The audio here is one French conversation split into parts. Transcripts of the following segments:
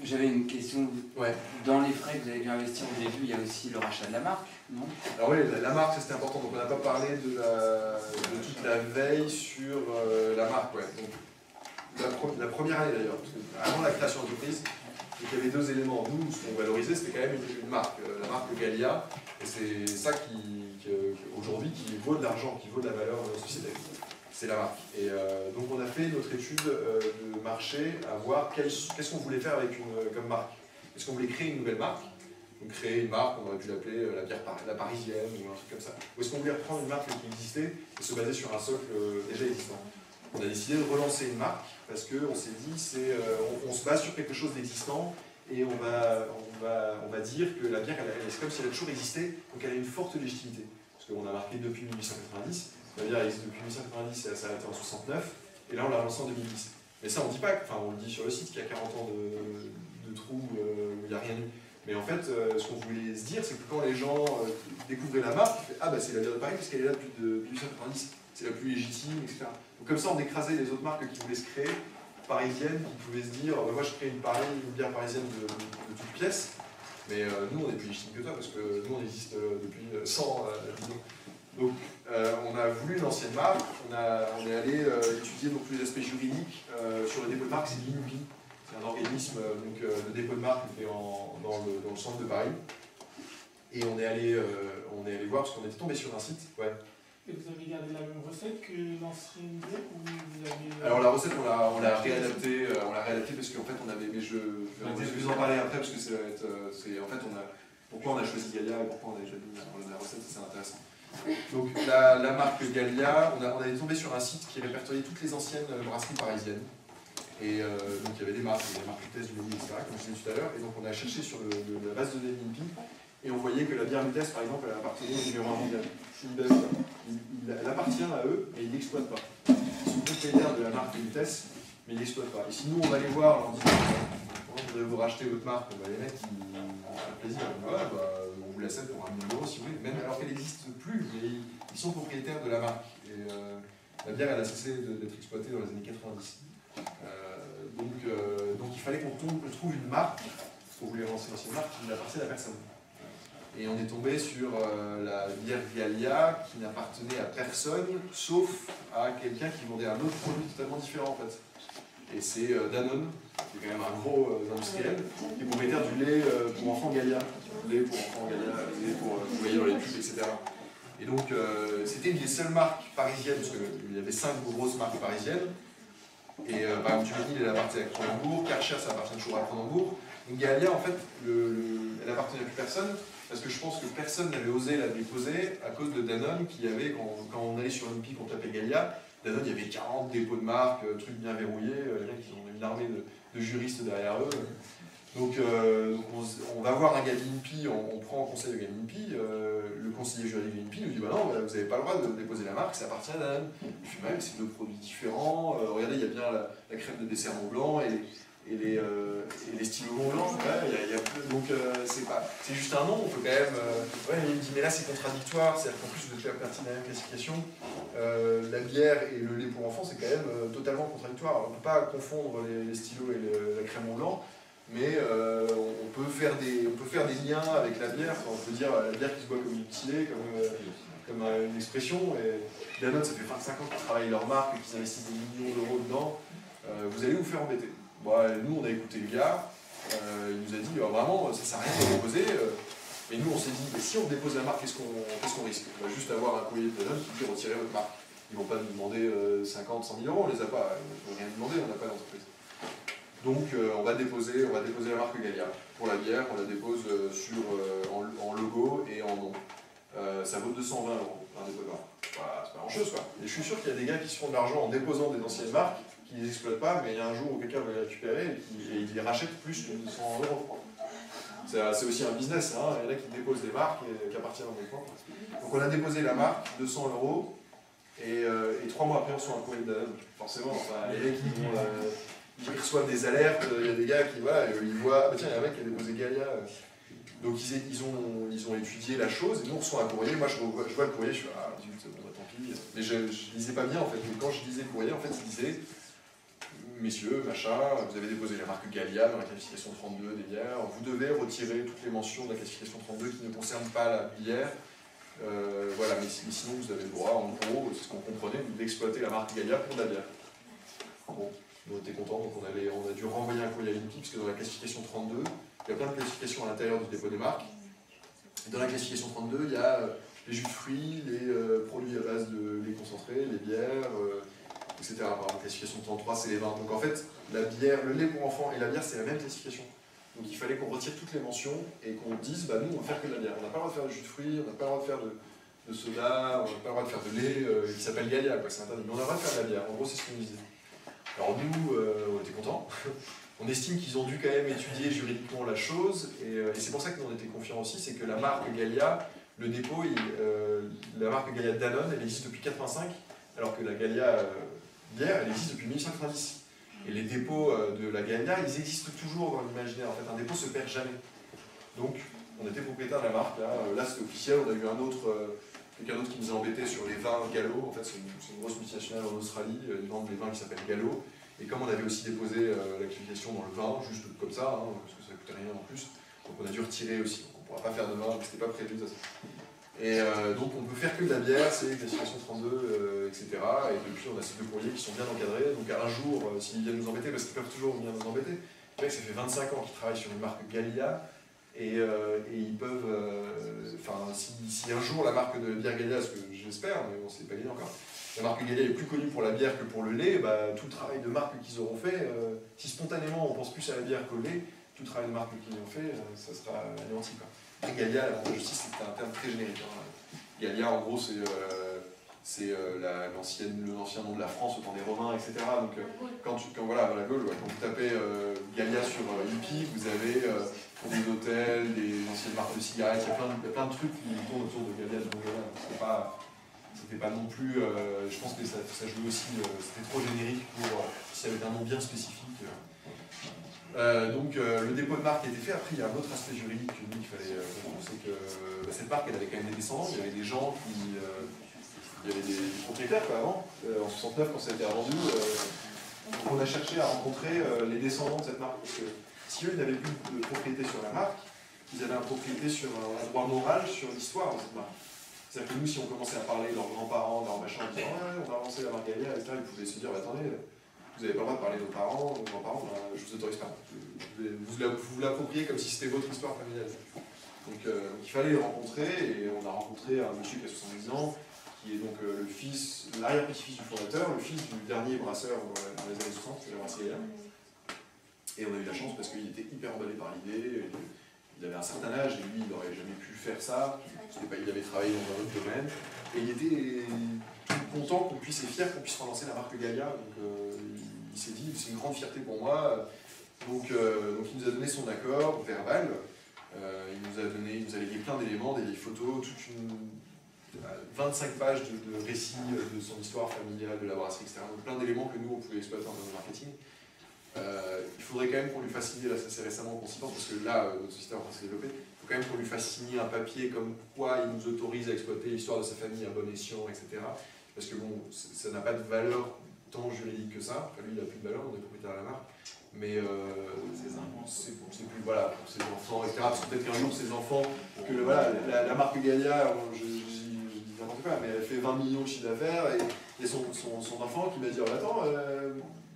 J'avais une question. Ouais. Dans les frais que vous avez dû investir au début, il y a aussi le rachat de la marque, non? Alors oui, la marque, c'était important. Donc on n'a pas parlé de toute la veille sur la marque. Ouais. Donc, la première année d'ailleurs, avant la création d'entreprise, il y avait deux éléments. Nous, ce qu'on valorisait, c'était quand même une marque, la marque Gallia. Et c'est ça aujourd'hui qui vaut de l'argent, qui vaut de la valeur de notre société. C'est la marque. Et donc on a fait notre étude de marché à voir qu'est-ce qu'on voulait faire avec comme marque. Est-ce qu'on voulait créer une nouvelle marque? Donc créer une marque, on aurait pu l'appeler la Parisienne ou un truc comme ça. Ou est-ce qu'on voulait reprendre une marque qui existait et se baser sur un socle déjà existant? On a décidé de relancer une marque parce qu'on s'est dit, on se base sur quelque chose d'existant et on va dire que la bière, c'est comme si elle a toujours existé, donc elle a une forte légitimité. Parce qu'on a marqué depuis 1890, la bière existe depuis 1890 et elle s'est arrêtée en 69, et là on l'a relancée en 2010. Mais ça on dit pas, enfin on le dit sur le site qu'il y a 40 ans de trou où il n'y a rien eu. Mais en fait, ce qu'on voulait se dire, c'est que quand les gens découvraient la marque, ils disaient, ah bah c'est la bière de Paris parce qu'elle est là depuis 1890, c'est la plus légitime, etc. Donc comme ça on écrasait les autres marques qui voulaient se créer, parisiennes, qui pouvaient se dire, bah, moi je crée une bière parisienne de toutes pièces, mais nous on est plus légitime que toi parce que nous on existe depuis 100 ans. Donc on a voulu une ancienne marque, on est allé étudier donc, les aspects juridiques sur le dépôt de marque, c'est l'INPI. C'est un organisme, donc le dépôt de marque était dans le centre de Paris. Et on est allé voir, parce qu'on était tombé sur un site. Ouais. Et vous avez gardé la même recette que l'ancienne bière ou vous avez... Alors la recette, on l'a réadaptée parce qu'en fait on avait... Mais je vais vous en parler après parce que c'est en fait pourquoi on a choisi Gallia et pourquoi on a déjà mis la recette, c'est intéressant. Donc la marque Gallia, on est tombé sur un site qui répertoriait toutes les anciennes brasseries parisiennes. Et donc il y avait des marques Lutèce, du Lévis, etc., comme je disais tout à l'heure. Et donc on a cherché sur la base de données INPI et on voyait que la bière Lutèce, par exemple, elle appartenait au numéro 1 mondial. Elle appartient à eux, mais ils ne l'exploitent pas. Ils sont propriétaires de la marque Lutèce, mais ils ne l'exploitent pas. Et si nous on va les voir en disant vous devez vous racheter votre marque, bah, les mecs ils ont fait plaisir, voilà, bah, on vous la cède pour 1 million d'euros si vous voulez, même alors qu'elle n'existe plus, mais ils sont propriétaires de la marque. Et la bière elle a cessé d'être exploitée dans les années 90. Donc il fallait qu'on trouve une marque, on voulait lancer l'ancienne marque qui n'appartienne à personne. Et on est tombé sur la bière Gallia qui n'appartenait à personne, sauf à quelqu'un qui vendait un autre produit totalement différent en fait. Et c'est Danone, qui est quand même un gros industriel, qui est propriétaire du lait pour enfants Gallia. Lait pour enfants Gallia, lait pour vous voyez dans les pubs, etc. Et donc c'était une des seules marques parisiennes, parce qu'il y avait 5 grosses marques parisiennes. Et par exemple, Duménil, elle appartient à Cronenbourg, Karcher, ça appartient toujours à Cronenbourg. Donc Gallia, en fait, elle appartenait à plus personne, parce que je pense que personne n'avait osé la déposer à cause de Danone, qui avait, quand on allait sur INPI, qu'on tapait Gallia, Danone, il y avait 40 dépôts de marque, trucs bien verrouillés, les mecs, ils ont une armée de juristes derrière eux. Donc on va voir un gars d'INPI, on prend un conseil de gars d'INPI, le conseiller juridique d'INPI nous dit bah non, vous n'avez pas le droit de déposer la marque, ça appartient à Danone. Je dis même c'est deux produits différents, regardez il y a bien la crème de dessert Mont Blanc et les stylos Mont Blanc, donc c'est juste un nom, on peut quand même... il me dit mais là c'est contradictoire, c'est-à-dire qu'en plus vous êtes partie de la même classification, la bière et le lait pour enfants c'est quand même totalement contradictoire. Alors, on ne peut pas confondre les stylos et la crème Mont Blanc. Mais on peut faire des liens avec la bière, on peut dire la bière qui se boit comme une petite comme une expression. Et Danone, ça fait 25 ans qu'ils travaillent leur marque et qu'ils investissent des millions d'euros dedans. Vous allez vous faire embêter. Bon, nous, on a écouté le gars, il nous a dit vraiment, ça sert à rien de déposer. Et nous, on s'est dit, mais si on dépose la marque, qu'est-ce qu'on risque? On va juste avoir un courrier de Danone qui dit retirer votre marque. Ils ne vont pas nous demander 50, 100 000 euros, on ne les a pas, il ne faut rien demander, on n'a pas d'entreprise. Donc on va déposer la marque Gallia. Pour la bière, on la dépose en logo et en nom. Ça vaut 220 euros un dépôt de marque. Voilà, c'est pas grand-chose quoi. Et je suis sûr qu'il y a des gars qui se font de l'argent en déposant des anciennes marques, qui ne les exploitent pas, mais il y a un jour où quelqu'un va les récupérer et il les rachète plus que 200 euros. C'est aussi un business, hein. Il y en a qui déposent des marques qui appartiennent en même temps. Donc on a déposé la marque, 200 euros, et 3 mois après on reçoit un courrier de Danone. Forcément, enfin, les mecs ils reçoivent des alertes, il y a des gars qui ils voient, bah tiens, il y a un mec qui a déposé Gallia. Donc ils ont étudié la chose, et nous on reçoit un courrier, moi je vois le courrier, je suis ah zut, bon bah tant pis. Mais je lisais pas bien en fait, mais quand je lisais le courrier, en fait il disait messieurs, machin, vous avez déposé la marque Gallia dans la classification 32 des bières, vous devez retirer toutes les mentions de la classification 32 qui ne concernent pas la bière. Voilà, mais sinon vous avez le droit, en gros, c'est ce qu'on comprenait, d'exploiter la marque Gallia pour de la bière. Bon, on était contents, donc on a dû renvoyer un courrier à l'INPI, parce que dans la classification 32, il y a plein de classifications à l'intérieur du dépôt des marques. Et dans la classification 32, il y a les jus de fruits, les produits à base de lait concentré, les bières, etc. Par exemple, la classification 33, c'est les vins. Donc en fait, la bière, le lait pour enfants et la bière, c'est la même classification. Donc il fallait qu'on retire toutes les mentions et qu'on dise, bah nous, on va faire que de la bière. On n'a pas le droit de faire de jus de fruits, on n'a pas le droit de faire de soda, on n'a pas le droit de faire de lait qui s'appelle Gallia, c'est interdit. Mais on a le droit de faire de la bière. En gros, c'est ce qu'on nous disait. Alors nous, on était contents. On estime qu'ils ont dû quand même étudier juridiquement la chose, et c'est pour ça que nous on était confiants aussi, c'est que la marque Gallia, le dépôt, la marque Gallia Danone, elle existe depuis 85, alors que la Gallia bière, elle existe depuis 1990. Et les dépôts de la Gallia, ils existent toujours dans l'imaginaire. En fait, un dépôt se perd jamais. Donc, on était propriétaire de la marque. Là c'était officiel. On a eu quelqu'un d'autre qui nous a embêtés sur les vins Gallo. En fait, c'est une grosse multinationale en Australie. Ils vendent des vins qui s'appellent Gallo. Et comme on avait aussi déposé la classification dans le vin, juste comme ça, parce que ça ne coûtait rien en plus, donc on a dû retirer aussi. Donc on ne pourra pas faire de vin, c'était pas prévu de toute façon. Et donc on peut faire que de la bière, c'est classification 32, etc. Et depuis on a ces deux courriers qui sont bien encadrés. Donc un jour, s'ils viennent nous embêter, parce qu'ils peuvent toujours venir nous embêter, ça fait 25 ans qu'ils travaillent sur une marque Gallia, et ils peuvent, si un jour la marque de bière Gallia, ce que j'espère, mais on ne s'est pas gagné encore, la marque Gallia est plus connue pour la bière que pour le lait, bah, tout le travail de marque qu'ils auront fait, si spontanément on pense plus à la bière qu'au lait, tout le travail de marque qu'ils ont fait, ça sera anéanti. Gallia, l'avantage aussi, c'est un terme très générique. Gallia, en gros, c'est l'ancien nom de la France au temps des Romains, etc. Donc, quand vous tapez Gallia sur Hippie, vous avez des hôtels, des anciennes marques de cigarettes, il y a plein de trucs qui tournent autour de Gallia, de Gallia. C'était pas non plus. Je pense que ça jouait aussi. C'était trop générique pour. Si ça avait un nom bien spécifique. Donc le dépôt de marque a été fait. Après, il y a un autre aspect juridique que nous, il fallait comprendre, c'est que cette marque, elle avait quand même des descendants. Il y avait des gens qui. Il y avait des propriétaires quoi, avant. En 69, quand ça a été revendu, on a cherché à rencontrer les descendants de cette marque. Parce que si eux n'avaient plus de propriété sur la marque, ils avaient un propriété sur un droit moral sur l'histoire de cette marque. C'est-à-dire que nous, si on commençait à parler de leurs grands-parents, de leurs machins, en disant ouais, on va avancer la marque Gallia, etc., ils pouvaient se dire attendez, vous n'avez pas le droit de parler de vos parents, de vos grands-parents, je vous autorise pas. Vous l'appropriez comme si c'était votre histoire familiale. Donc il fallait les rencontrer, et on a rencontré un monsieur qui a 70 ans, qui est donc l'arrière-petit-fils du fondateur, le fils du dernier brasseur dans les années 60, c'est la brasserie Gallia. Et on a eu la chance parce qu'il était hyper emballé par l'idée. Il avait un certain âge et lui, il n'aurait jamais pu faire ça. Il avait travaillé dans un autre domaine. Et il était tout content qu'on puisse, et fier qu'on puisse relancer la marque Gallia. Donc il s'est dit, c'est une grande fierté pour moi. Donc il nous a donné son accord verbal. Il nous a légué plein d'éléments, des vieilles photos, 25 pages de récits de son histoire familiale, de la brasserie, etc. Donc plein d'éléments que nous, on pouvait exploiter en termes de marketing. Il faudrait quand même qu'on lui fasse signer, là ça c'est récemment qu'on s'y pense, parce que là, notre société est en train de se développer, il faut quand même qu'on lui fasse signer un papier comme quoi il nous autorise à exploiter l'histoire de sa famille à bon escient, etc. Parce que bon, ça n'a pas de valeur tant juridique que ça, enfin, lui il n'a plus de valeur, on est propriétaire de la marque, mais c'est plus, voilà, pour ses enfants, etc. Parce que peut-être qu'un jour ses enfants, que voilà, la marque Gallia, je dis n'importe quoi, mais elle fait 20 millions de chiffre d'affaires, et son enfant qui va dire attends,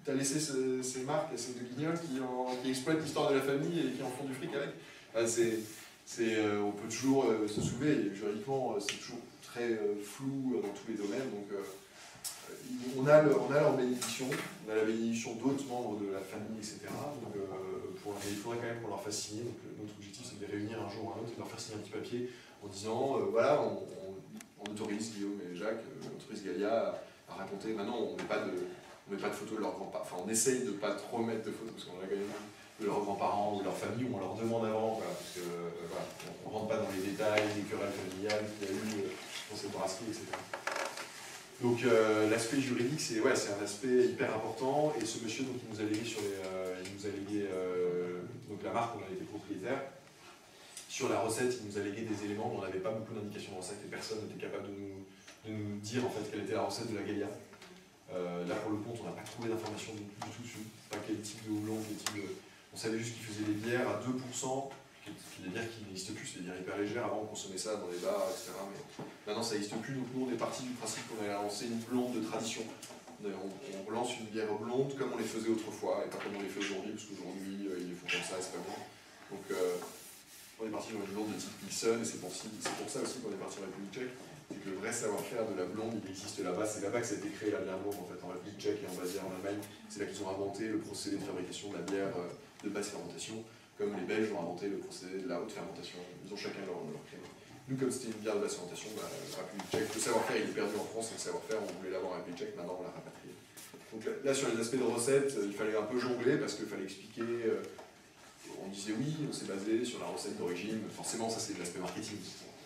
t'as laissé ces marques, ces deux guignols qui exploitent l'histoire de la famille et qui en font du fric avec. On peut toujours se soulever, et juridiquement c'est toujours très flou dans tous les domaines, donc on a leur bénédiction, on a la bénédiction d'autres membres de la famille, etc. Donc il faudrait quand même qu'on leur fasse signer, donc notre objectif c'est de les réunir un jour ou un autre et de leur faire signer un petit papier en disant voilà, on autorise Guillaume et Jacques, on autorise Gallia à raconter, maintenant on met pas de photos de leurs grands-parents, enfin on essaye de ne pas trop mettre de photos, parce qu'on a quand même de leurs grands-parents ou de leur famille, où on leur demande avant, voilà, parce que voilà, on ne rentre pas dans les détails, les querelles familiales qu'il y a eu dans cette brasserie, etc. Donc l'aspect juridique, c'est un aspect hyper important, et ce monsieur donc, il nous a légué donc la marque, on a été propriétaire. Sur la recette, il nous a légué des éléments dont on n'avait pas beaucoup d'indications de recette, et personne n'était capable de nous dire en fait quelle était la recette de la Gallia. Là, pour le compte, on n'a pas trouvé d'informations du tout dessus. Pas quel type de houblon, quel type de... On savait juste qu'ils faisaient des bières à 2%, des bières qui n'existent plus, c'est des bières hyper légères. Avant, on consommait ça dans les bars, etc. Mais maintenant, ça n'existe plus. Donc, nous, on est parti du principe qu'on allait lancer une blonde de tradition. On relance une bière blonde comme on les faisait autrefois, et pas comme on les fait aujourd'hui, parce qu'aujourd'hui, ils les font comme ça, et c'est pas bon. Donc, on est parti dans une blonde de type Pilsen, et c'est pour ça aussi qu'on est parti en République tchèque. C'est que le vrai savoir-faire de la blonde, il existe là-bas. C'est là-bas que ça a été créé la bière blonde, en fait, en République tchèque et en Bavière, en Allemagne. C'est là qu'ils ont inventé le procédé de fabrication de la bière de basse fermentation, comme les Belges ont inventé le procédé de la haute fermentation. Ils ont chacun leur créneau. Nous, comme c'était une bière de basse fermentation, la République tchèque, le savoir-faire il est perdu en France, et le savoir-faire, on voulait l'avoir en République tchèque, maintenant on l'a rapatrié. Donc là, sur les aspects de recettes, il fallait un peu jongler parce qu'il fallait expliquer. On disait oui, on s'est basé sur la recette d'origine. Forcément, ça c'est de l'aspect marketing.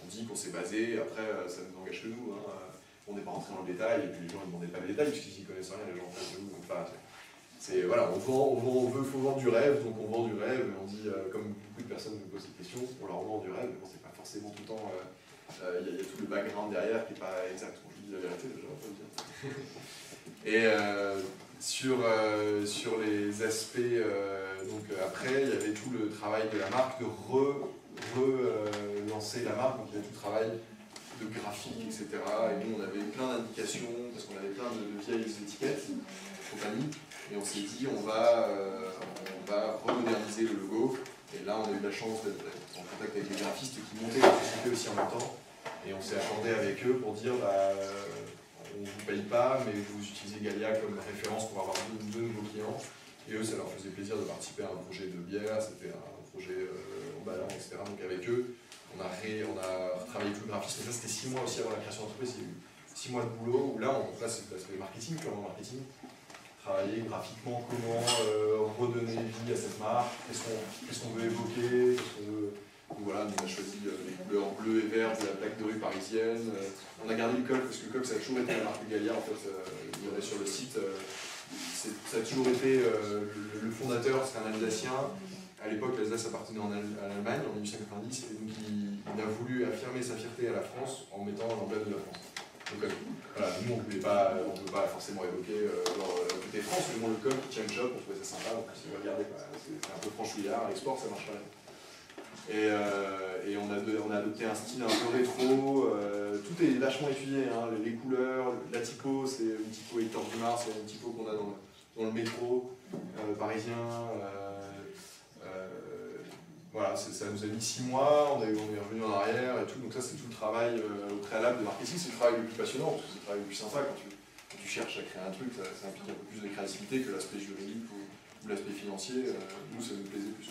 On dit qu'on s'est basé, après ça nous engage que nous. Hein. On n'est pas rentré dans le détail, et puis les gens ne demandaient pas les détails puisqu'ils n'y connaissent rien, les gens en face de nous. Enfin, voilà, on veut, faut vendre du rêve, donc on vend du rêve, et on dit, comme beaucoup de personnes nous posent cette question, on leur vend du rêve, mais bon, c'est pas forcément tout le temps. Il y a tout le background derrière qui n'est pas exact. Je vous dis la vérité, je ne vais pas le dire. Et sur les aspects, donc après, il y avait tout le travail de la marque, de relancer la marque, donc il y avait tout le travail de graphique, etc. Et nous, on avait plein d'indications, parce qu'on avait plein de vieilles étiquettes, compagnie, et on s'est dit, on va remoderniser le logo. Et là, on a eu la chance d'être en contact avec les graphistes qui montaient la société aussi en même temps. Et on s'est accordé avec eux pour dire, on ne vous paye pas, mais vous utilisez Gallia comme référence pour avoir deux nouveaux clients. Et eux, ça leur faisait plaisir de participer à un projet de bière, c'était un projet emballant, etc. Donc avec eux, on a retravaillé tout le graphisme. Et ça, c'était 6 mois aussi avant la création d'entreprise. Il y a eu 6 mois de boulot, où là, là c'est l'aspect marketing, purement marketing. Travailler graphiquement, comment redonner vie à cette marque, qu'est-ce qu'on veut évoquer, Donc voilà, on a choisi les couleurs bleu et vert de la plaque de rue parisienne. On a gardé le coq, parce que le coq, ça a toujours été la marque Gallia. En fait, il y avait sur le site, ça a toujours été le fondateur, c'était un Alsacien. À l'époque, l'Alsace appartenait à l'Allemagne en 1890, et donc il a voulu affirmer sa fierté à la France en mettant l'emblème de la France. Donc voilà, nous on ne peut pas forcément évoquer le côté France, mais bon, le coq, Change Shop, on trouvait ça sympa, donc c'est regardez, c'est un peu franchouillard, à l'export ça marche pas bien. Et on a adopté un style un peu rétro, tout est vachement étudié, hein, les couleurs, la typo, c'est une typo Hector Dumas, c'est une typo qu'on a dans le métro parisien. Voilà, ça nous a mis 6 mois, on est revenu en arrière et tout, donc ça c'est tout le travail au préalable de marketing, c'est le travail le plus passionnant, parce que c'est le travail le plus sympa quand tu cherches à créer un truc, ça implique un peu plus de créativité que l'aspect juridique ou l'aspect financier, nous ça nous plaisait plus.